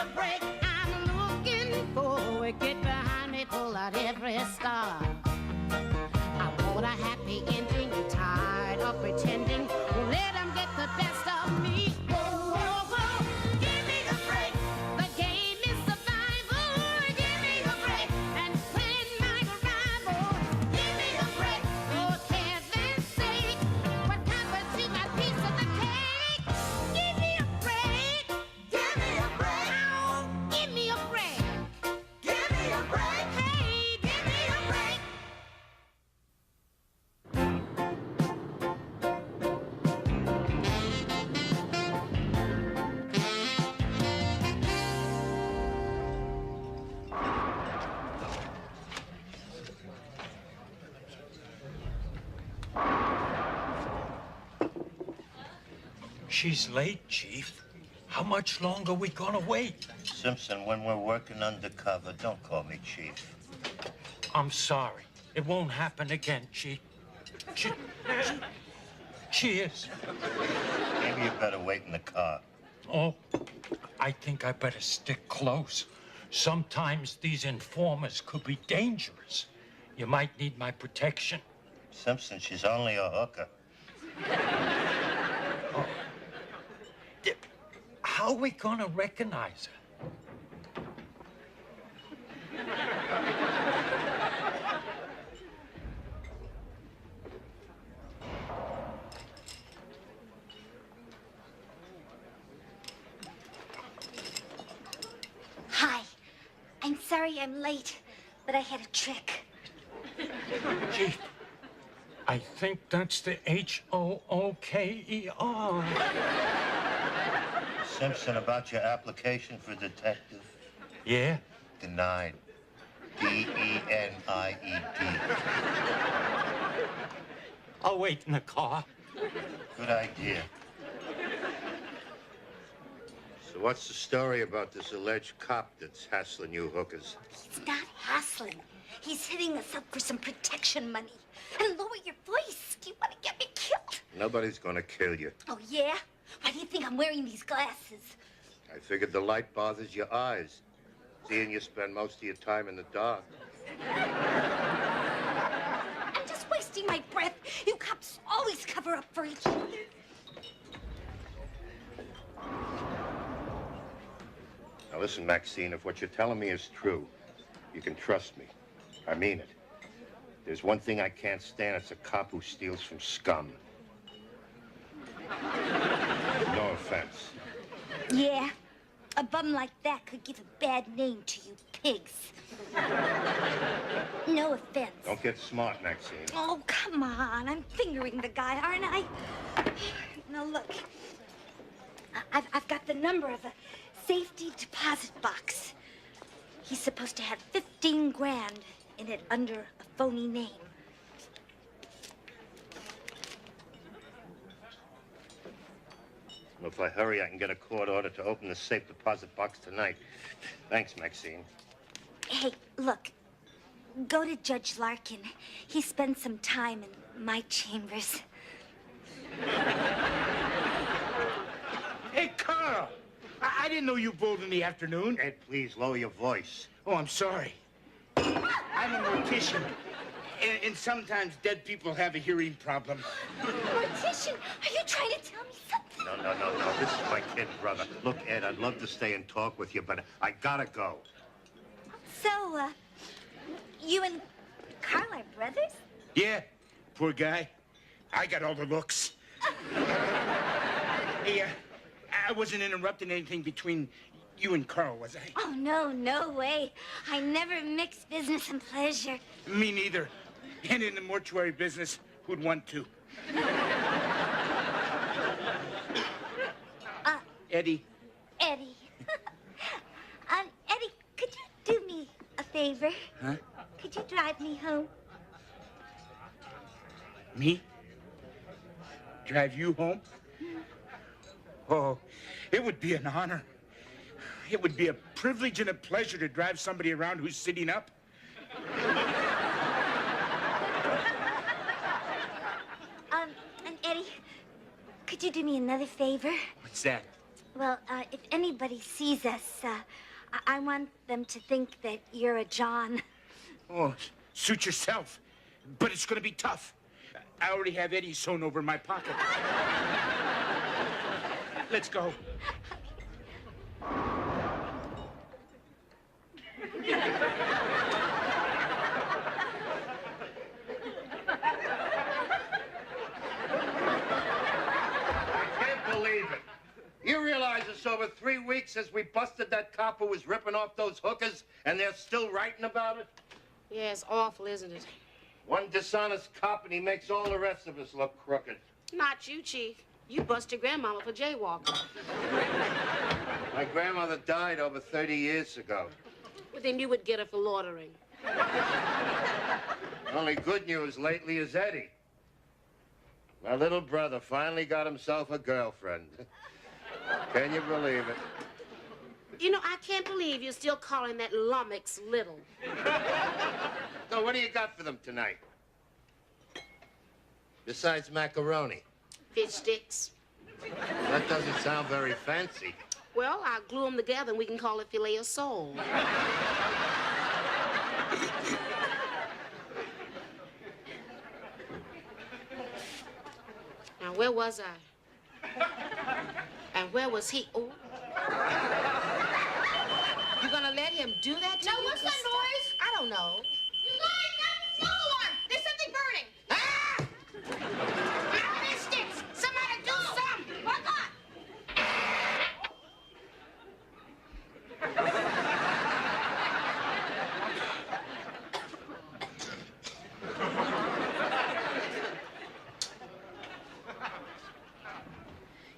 a break. I'm looking forward. Get behind me, pull out every star. I want a happy ending. Tired of pretending. Let them get the best of me. Whoa, whoa, whoa. Give me a break. The game is survival. Give me a break. And plan my arrival. Give me a break. For heaven's sake. What happened to my piece of the cake? Give me a break. Give me a break. Ow. Give me a break. Give me a break. Hey, give me a break. She's late, Chief. How much longer we gonna wait? Simpson, when we're working undercover, don't call me Chief. I'm sorry. It won't happen again, Chief. Cheers. Maybe you better wait in the car. Oh, I think I better stick close. Sometimes these informers could be dangerous. You might need my protection. Simpson, she's only a hooker. How are we gonna recognize her? Hi. I'm sorry I'm late, but I had a trick. Chief, I think that's the H-O-O-K-E-R. Simpson, about your application for detective? Yeah? Denied. D-E-N-I-E-D. I'll wait in the car. Good idea. So what's the story about this alleged cop that's hassling you hookers? He's not hassling. He's hitting us up for some protection money. And lower your voice. Do you want to get me killed? Nobody's gonna kill you. Oh, yeah? Why do you think I'm wearing these glasses? I figured the light bothers your eyes. Seeing you spend most of your time in the dark. I'm just wasting my breath. You cops always cover up for each other. Now listen, Maxine, if what you're telling me is true, you can trust me. I mean it. There's one thing I can't stand, it's a cop who steals from scum. No offense. Yeah, a bum like that could give a bad name to you pigs. No offense. Don't get smart, Maxine. Oh, come on. I'm fingering the guy, aren't I? Now, look. I've got the number of a safety deposit box. He's supposed to have 15 grand in it under a phony name. Well, if I hurry, I can get a court order to open the safe deposit box tonight. Thanks, Maxine. Hey, look. Go to Judge Larkin. He spends some time in my chambers. Hey, Carl! I didn't know you bowled in the afternoon. Ed, please lower your voice. Oh, I'm sorry. I'm a mortician. And sometimes dead people have a hearing problem. Mortician, are you trying to tell me something? No. This is my kid brother. Look, Ed, I'd love to stay and talk with you, but I gotta go. So, you and Carl are brothers? Yeah, poor guy. I got all the looks. Hey, I wasn't interrupting anything between you and Carl, was I? Oh, no way. I never mix business and pleasure. Me neither. And in the mortuary business, who'd want to? Eddie. Eddie. Eddie, could you do me a favor? Huh? Could you drive me home? Me? Drive you home? Oh, it would be an honor. It would be a privilege and a pleasure to drive somebody around who's sitting up. And Eddie, could you do me another favor? What's that? Well, if anybody sees us, I want them to think that you're a John. Oh, suit yourself. But it's gonna be tough. I already have Eddie sewn over my pocket. Let's go. You realize it's over 3 weeks since we busted that cop who was ripping off those hookers, and they're still writing about it? Yeah, it's awful, isn't it? One dishonest cop, and he makes all the rest of us look crooked. Not you, Chief. You bust your grandmama for jaywalking. My grandmother died over 30 years ago. Well, then you would get her for loitering. Only good news lately is Eddie. My little brother finally got himself a girlfriend. Can you believe it? You know, I can't believe you're still calling that lummox little. So what do you got for them tonight? Besides macaroni? Fish sticks. That doesn't sound very fancy. Well, I'll glue them together and we can call it filet of sole. Now, where was I? And where was he? Oh. You gonna let him do that to you? Now, what's that noise? I don't know. You guys, that's a smoke alarm. There's something burning. Ah! My fish sticks! Somebody do something! What on?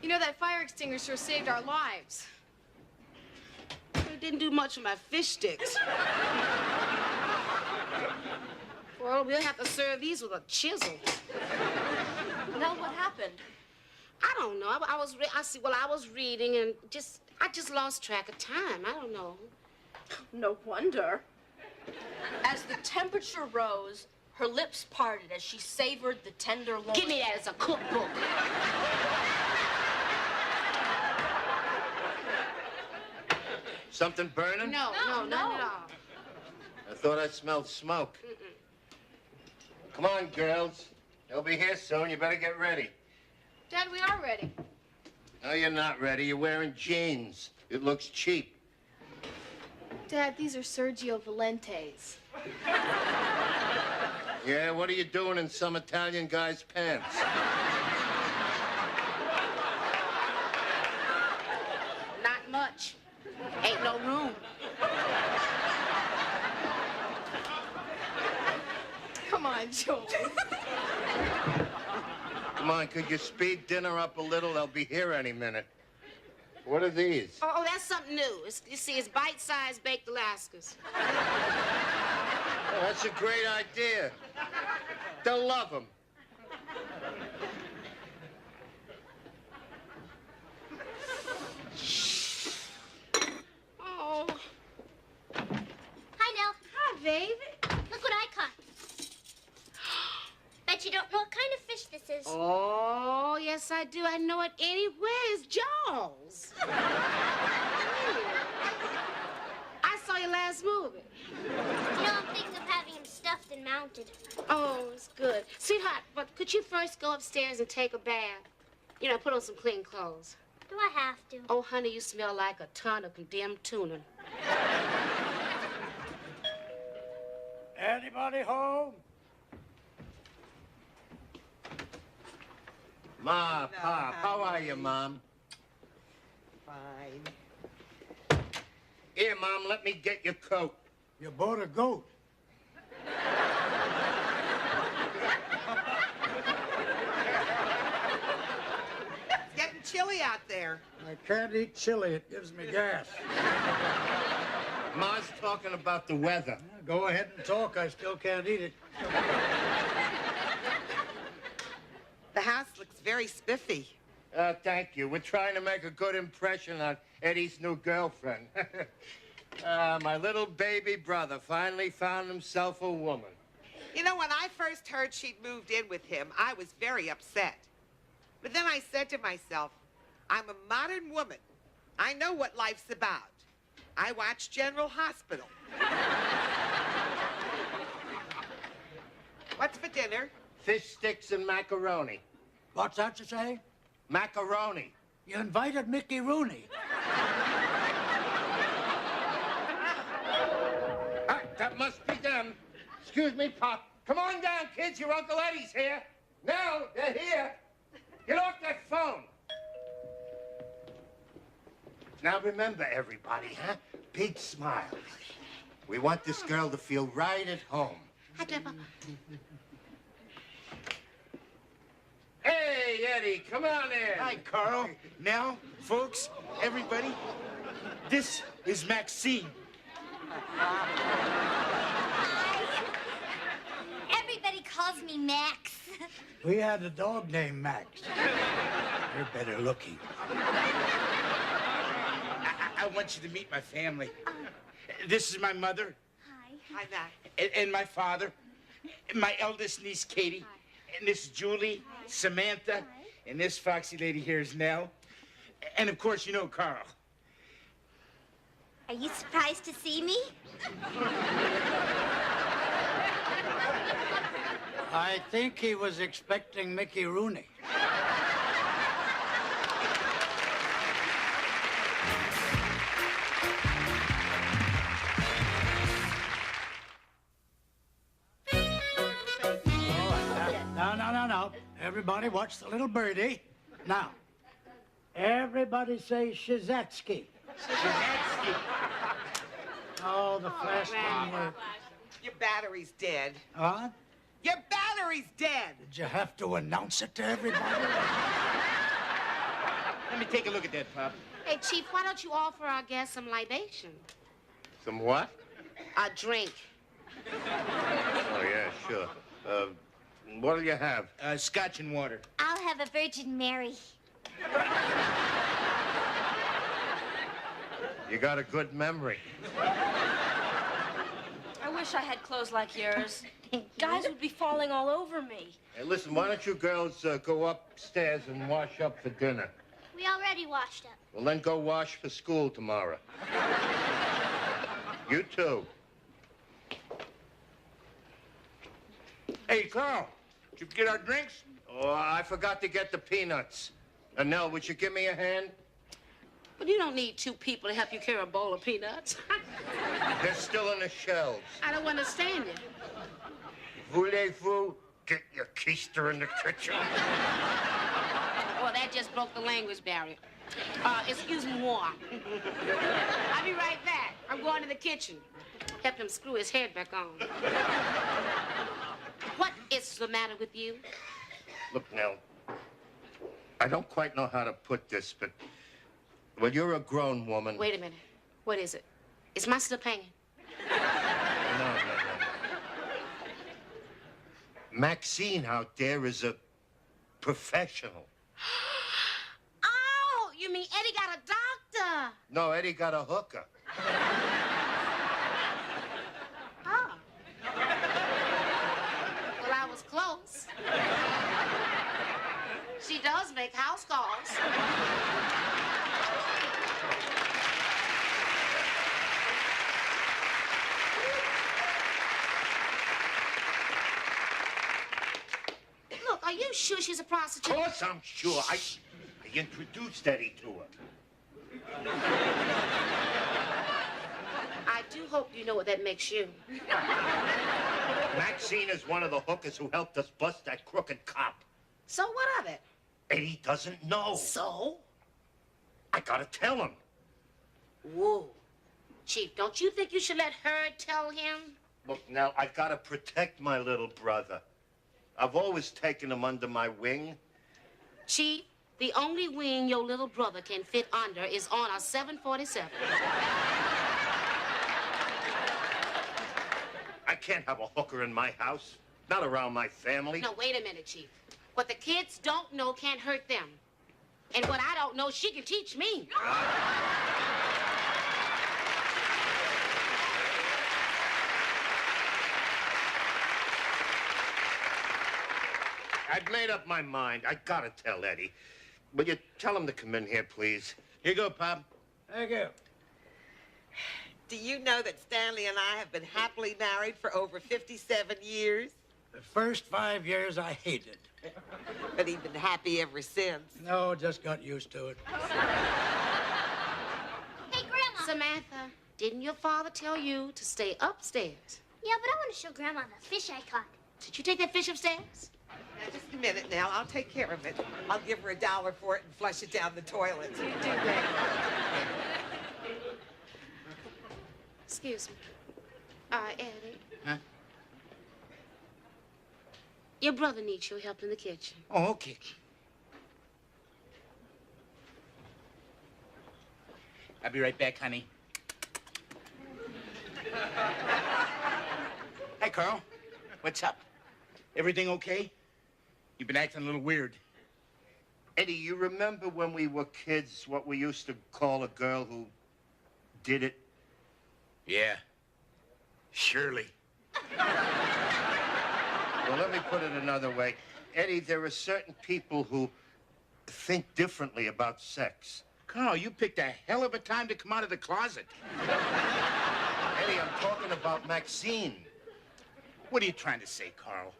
You know, that fire extinguisher saved our lives. It didn't do much with my fish sticks. Well, we'll have to serve these with a chisel. Now, what happened? I don't know. I was reading and I just lost track of time. I don't know. No wonder. As the temperature rose, her lips parted as she savored the tender loin. Give me that as a cookbook. Something burning? No, none at all. I thought I smelled smoke. Come on, girls. They'll be here soon. You better get ready. Dad, we are ready. No, you're not ready. You're wearing jeans. It looks cheap. Dad, these are Sergio Valente's. Yeah, what are you doing in some Italian guy's pants? Not much. Ain't no room. Come on, Joel. Come on, could you speed dinner up a little? They'll be here any minute. What are these? Oh, that's something new. You see, it's bite-sized baked Alaskas. Oh, that's a great idea. They'll love them. Oh. Hi, Nell. Hi, baby. Look what I caught. Bet you don't know what kind of fish this is. Oh, yes, I do. I know it anywhere. It's Jaws. I saw your last movie. You know, I'm thinking of having him stuffed and mounted. Oh, it's good. Sweetheart, but could you first go upstairs and take a bath? You know, put on some clean clothes. Do I have to? Oh, honey, you smell like a ton of condemned tuna. Anybody home? Ma, Pop, how are you, Mom? Fine. Here, Mom, let me get your coat. You bought a goat. It's getting chilly out there. I can't eat chili. It gives me gas. Ma's talking about the weather. Go ahead and talk. I still can't eat it. The house looks very spiffy. Thank you. We're trying to make a good impression on Eddie's new girlfriend. My little baby brother finally found himself a woman. You know, when I first heard she'd moved in with him, I was very upset. But then I said to myself, I'm a modern woman, I know what life's about. I watch General Hospital. What's for dinner? Fish sticks and macaroni. What's that you say? Macaroni. You invited Mickey Rooney. Ah, that must be them. Excuse me, Pop. Come on down, kids. Your Uncle Eddie's here. Now, they're here. Get off that phone. Now, remember, everybody, huh? Big smile. We want this girl to feel right at home. Hey, Eddie, come on in. Hi, Carl. Now, folks, everybody, this is Maxine. Everybody calls me Max. We had a dog named Max. You're better looking. I want you to meet my family. This is my mother. Hi. Hi, Mac. And my father. And my eldest niece, Katie. And this is Julie, Samantha. And this foxy lady here is Nell. And, of course, you know Carl. Are you surprised to see me? I think he was expecting Mickey Rooney. No. Everybody watch the little birdie. Now, everybody say Shazetsky. Shazetsky. Oh, the flash didn't work. Your battery's dead. Huh? Your battery's dead. Did you have to announce it to everybody? Let me take a look at that, Pop. Hey, Chief, why don't you offer our guests some libation? Some what? A drink. Oh, yeah, sure. What'll you have? Scotch and water. I'll have a Virgin Mary. You got a good memory. I wish I had clothes like yours. Guys would be falling all over me. Hey, listen, why don't you girls go upstairs and wash up for dinner? We already washed up. Well, then go wash for school tomorrow. You too. Hey, Carl, did you get our drinks? Oh, I forgot to get the peanuts. Nell, would you give me a hand? But you don't need two people to help you carry a bowl of peanuts. They're still in the shelves. I don't understand it. Voulez-vous get your keister in the kitchen? Well, that just broke the language barrier. Excuse me, moi. I'll be right back. I'm going to the kitchen. Help him screw his head back on. What is the matter with you? Look, Nell, I don't quite know how to put this, but... Well, you're a grown woman. Wait a minute. What is it? Is my slip hanging? No. Maxine out there is a professional. Oh, you mean Eddie got a doctor? No, Eddie got a hooker. Oh. Well, I was close. She does make house calls. Look, are you sure she's a prostitute? Of course I'm sure. I introduced Eddie to her. I do hope you know what that makes you. Maxine is one of the hookers who helped us bust that crooked cop. So what of it? Eddie doesn't know. So? I gotta tell him. Whoa. Chief, don't you think you should let her tell him? Look, now, I've gotta protect my little brother. I've always taken him under my wing. Chief, the only wing your little brother can fit under is on a 747. I can't have a hooker in my house. Not around my family. No, wait a minute, Chief. What the kids don't know can't hurt them. And what I don't know, she can teach me. I've made up my mind. I gotta tell Eddie. Will you tell him to come in here, please? Here you go, Pop. Thank you. Do you know that Stanley and I have been happily married for over 57 years? The first 5 years I hated. But he's been happy ever since. No, just got used to it. Hey, Grandma. Samantha, didn't your father tell you to stay upstairs? Yeah, but I want to show Grandma the fish I caught. Did you take that fish upstairs? Now, just a minute now. I'll take care of it. I'll give her $1 for it and flush it down the toilet. You do that. Excuse me. Eddie. Huh? Your brother needs your help in the kitchen. Oh, okay. I'll be right back, honey. Hi, Carl. What's up? Everything okay? You've been acting a little weird. Eddie, you remember when we were kids what we used to call a girl who did it? Yeah. Shirley. Well, let me put it another way. Eddie, there are certain people who think differently about sex. Carl, you picked a hell of a time to come out of the closet. Eddie, I'm talking about Maxine. What are you trying to say, Carl?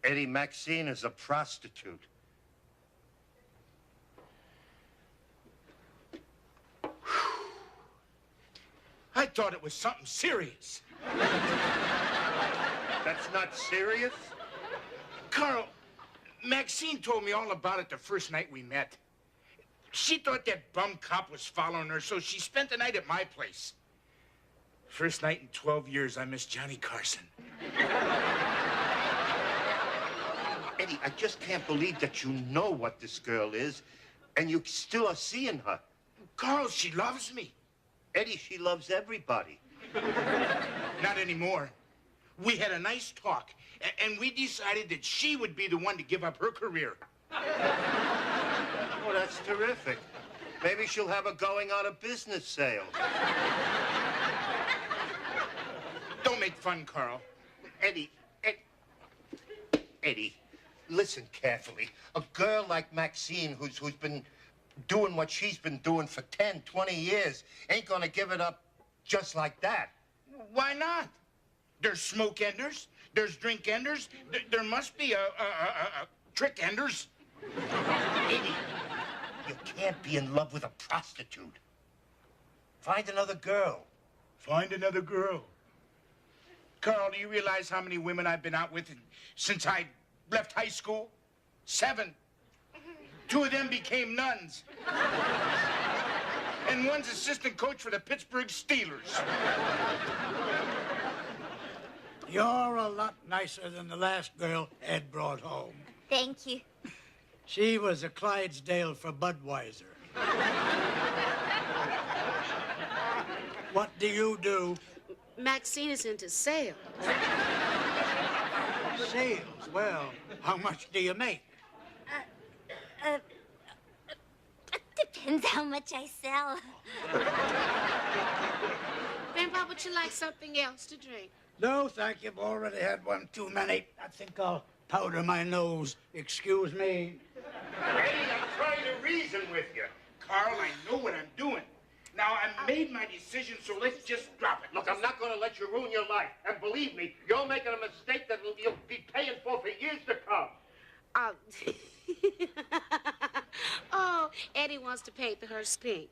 Eddie, Maxine is a prostitute. I thought it was something serious. That's not serious? Carl, Maxine told me all about it the first night we met. She thought that bum cop was following her, so she spent the night at my place. First night in 12 years, I missed Johnny Carson. Eddie, I just can't believe that you know what this girl is, and you still are seeing her. Carl, she loves me. Eddie, she loves everybody. Not anymore. We had a nice talk, and we decided that she would be the one to give up her career. Oh, that's terrific. Maybe she'll have a going out of business sale. Don't make fun, Carl. Eddie, listen carefully. A girl like Maxine, who's been doing what she's been doing for 10, 20 years, ain't gonna give it up just like that. Why not? There's smoke enders. There's drink enders. There must be a trick enders. Eddie, you can't be in love with a prostitute. Find another girl. Find another girl. Carl, do you realize how many women I've been out with since I left high school? 7. 2 of them became nuns. And one's assistant coach for the Pittsburgh Steelers. You're a lot nicer than the last girl Ed brought home. Thank you. She was a Clydesdale for Budweiser. What do you do? Maxine is into sales. Sales. Well, how much do you make? It depends how much I sell. Grandpa, would you like something else to drink? No, thank you. I've already had one too many. I think I'll powder my nose. Excuse me. Eddie, I'm trying to reason with you. Carl, I know what I'm doing. Now, I made my decision, so let's just drop it. Look, I'm not going to let you ruin your life. And believe me, you're making a mistake that you'll be paying for years to come. Oh, Eddie wants to paint her pink.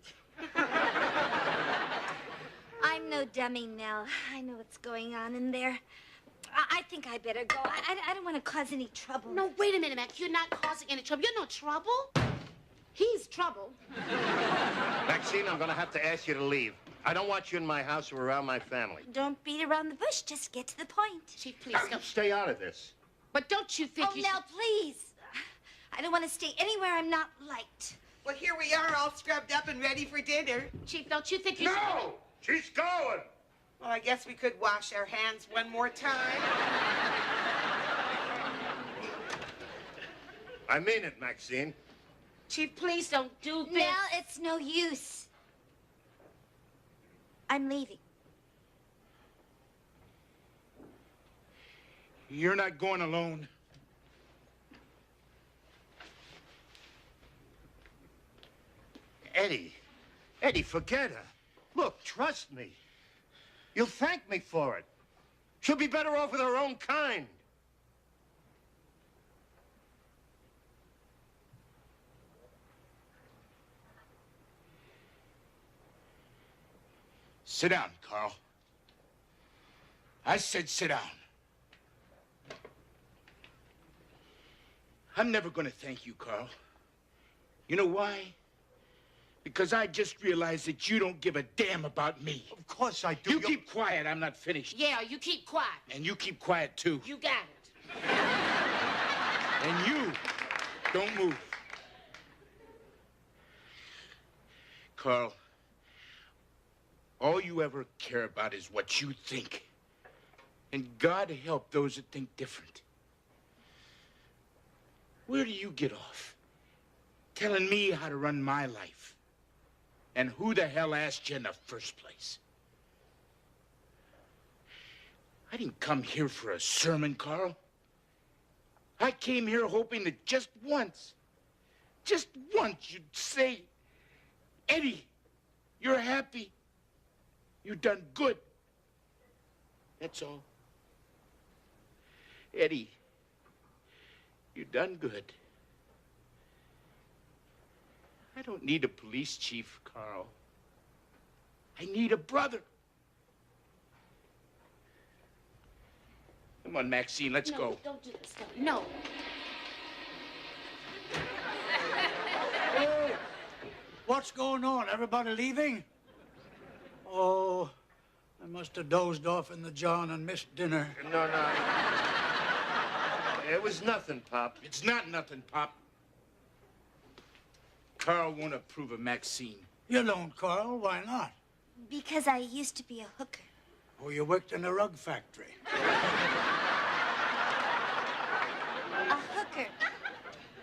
I'm no dummy, Nell. I know what's going on in there. I think I better go. I don't want to cause any trouble. No, wait a minute, Mac. You're not causing any trouble. You're no trouble. He's trouble. Maxine, I'm going to have to ask you to leave. I don't want you in my house or around my family. Don't beat around the bush. Just get to the point. Chief, please Now, go. stay out of this. But don't you think Oh, Nell, please. I don't want to stay anywhere I'm not liked. Well, here we are all scrubbed up and ready for dinner. Chief, don't you think you No! She's going! Well, I guess we could wash our hands one more time. I mean it, Maxine. Chief, please don't do this. Nell, it's no use. I'm leaving. You're not going alone. Eddie, forget her. Look, trust me. You'll thank me for it. She'll be better off with her own kind. Sit down, Carl. I said sit down. I'm never going to thank you, Carl. You know why? Because I just realized that you don't give a damn about me. Of course I do. You keep quiet. I'm not finished. Yeah, you keep quiet. And you keep quiet, too. You got it. And you don't move. Carl, all you ever care about is what you think. And God help those that think different. Where do you get off? Telling me how to run my life. And who the hell asked you in the first place? I didn't come here for a sermon, Carl. I came here hoping that just once you'd say, Eddie, you're happy. You done good. That's all. Eddie, you done good. I don't need a police chief, Carl. I need a brother. Come on, Maxine, let's go. No, don't do this. No. Hey, what's going on? Everybody leaving? Oh, I must have dozed off in the John and missed dinner. No. It was nothing, Pop. It's not nothing, Pop. Carl won't approve of Maxine. You don't, Carl. Why not? Because I used to be a hooker. Oh, you worked in a rug factory. A hooker,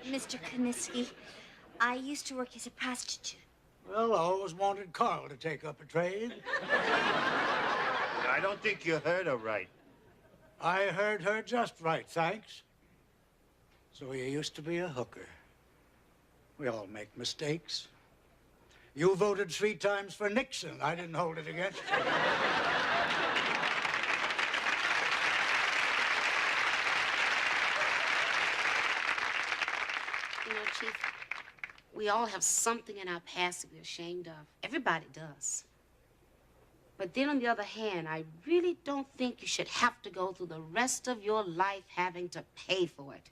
Mr. Koniski. I used to work as a prostitute. Well, I always wanted Carl to take up a trade. I don't think you heard her right. I heard her just right, thanks. So you used to be a hooker. We all make mistakes. You voted 3 times for Nixon. I didn't hold it against you. You know, Chief, we all have something in our past that we're ashamed of. Everybody does. But then on the other hand, I really don't think you should have to go through the rest of your life having to pay for it.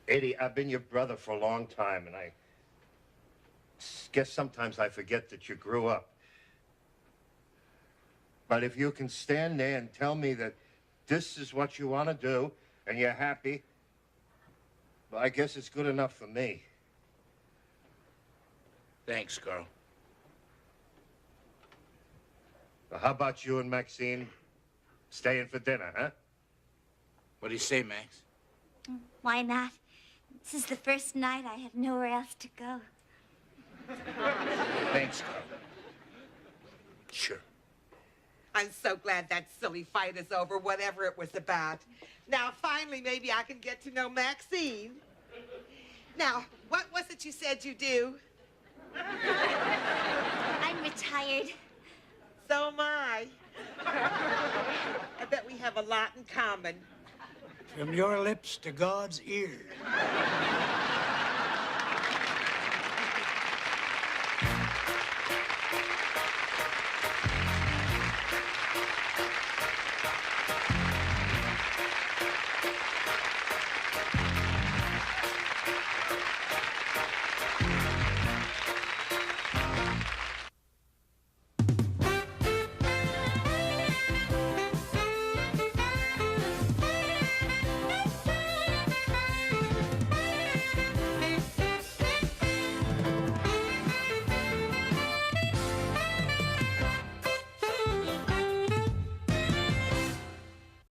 Eddie, I've been your brother for a long time, and I guess sometimes I forget that you grew up. But if you can stand there and tell me that this is what you want to do, and you're happy, well, I guess it's good enough for me. Thanks, Carl. Well, how about you and Maxine staying for dinner, huh? What do you say, Max? Why not? This is the first night I have nowhere else to go. Thanks, Carl. Sure. I'm so glad that silly fight is over, whatever it was about. Now, finally, maybe I can get to know Maxine. Now, what was it you said you do? I'm retired. So am I. I bet we have a lot in common. From your lips to God's ears.